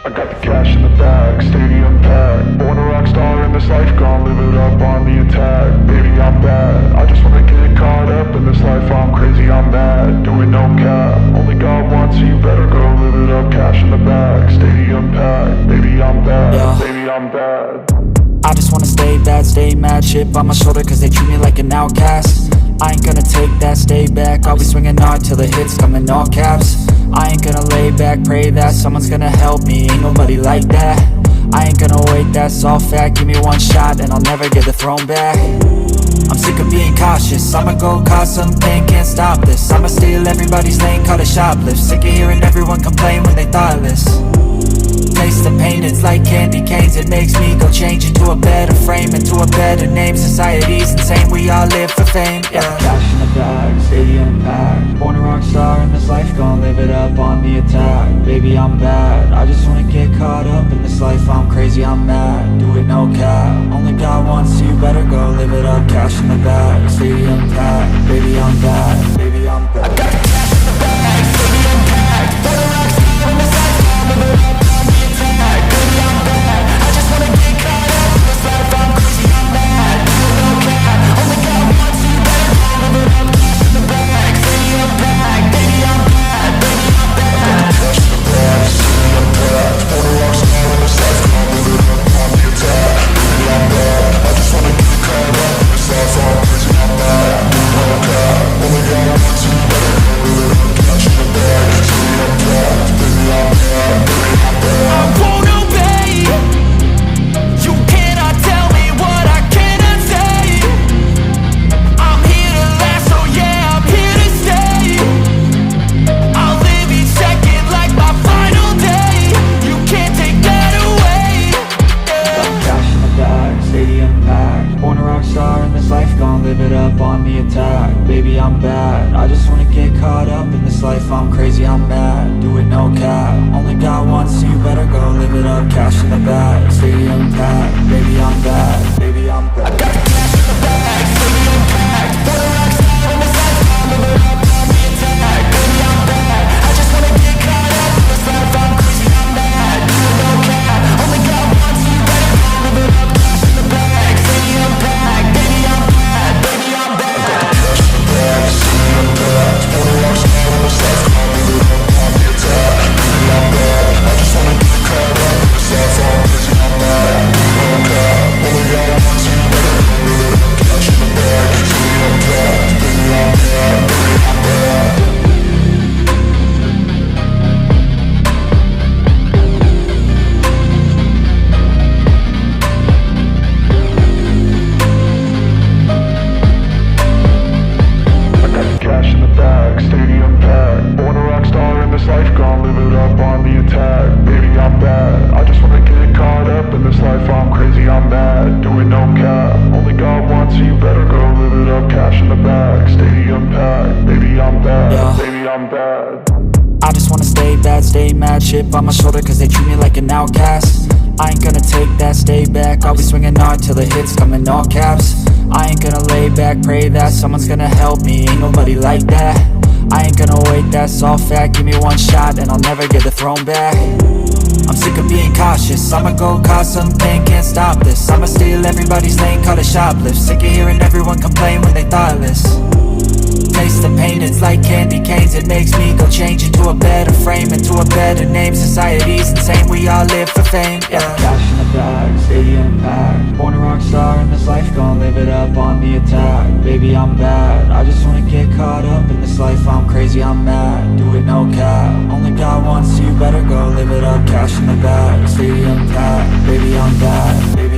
I got the cash in the bag, stadium packed. Born a rock star in this life, gon' live it up on the attack. Baby, I'm bad, I just wanna get caught up in this life. I'm crazy, I'm mad, doing no cap. Only God wants, so you better go live it up. Cash in the bag, stadium packed. Baby, I'm bad, baby, I'm bad. I just wanna stay bad, stay mad. Chip on my shoulder cause they treat me like an outcast. I ain't gonna take that, stay back. I'll be swinging hard till the hits come in all caps. I ain't gonna lay back, pray that someone's gonna help me. Ain't nobody like that. I ain't gonna wait, that's all fact. Give me one shot and I'll never get the throne back. I'm sick of being cautious, I'ma go cause something, can't stop this. I'ma steal everybody's lane, call it shoplift. Sick of hearing everyone complain when they thoughtless. Taste the pain, it's like candy canes. It makes me go change into a better frame, into a better name. Society's insane, we all live for fame, yeah. Cash in the bag, stadium packed. Born a rock star in this life, gon' live it up on the attack. Baby, I'm bad, I just wanna get caught up in this life. I'm crazy, I'm mad, do it no cap. Only God wants, so you better go live it up. Cash in the bag, stadium packed. Baby, I'm bad, baby, I'm bad. I got the cash in the bag, stadium packed. Born a rock star in this life, gon' live it up. Baby, I'm bad, I just wanna get caught up in this life. I'm crazy, I'm mad, do it no cap. Only God wants, so you better go live it up. Cash in the bag, stadium packed. Baby, I'm bad, baby, I'm bad. I got the cash in the bag, stadium packed. Born a rock star in this life, gon' live it up on the attack. Baby, I'm bad, I just wanna get caught up in this life. I'm crazy, I'm mad, do it no cap. Only God wants, so you better go live it up. Cash in the bag, stadium packed. Baby, I'm bad, baby, I'm bad. I just wanna stay bad, stay mad. Chip on my shoulder cause they treat me like an outcast. I ain't gonna take that, stay back. I'll be swinging hard till the hits come in all caps. I ain't gonna lay back, pray that someone's gonna help me. Ain't nobody like that. I ain't gonna wait, that's all fact. Give me one shot and I'll never get the throne back. I'm sick of being cautious, I'ma go cause something, can't stop this. I'ma steal everybody's lane, call it shoplift. Sick of hearing everyone complain when they thoughtless. Taste the pain, it's like candy canes. It makes me go change into a better frame, into a better name. Society's insane, we all live for fame, yeah. Cash in the bag, stadium packed. Born a rock star in this life, gon' live it up on the attack. Baby, I'm bad, I just wanna get caught up in this life. I'm crazy, I'm mad, do it no cap. Only God wants, so you better go live it up. Cash in the bag, stadium packed. Baby, I'm bad, baby.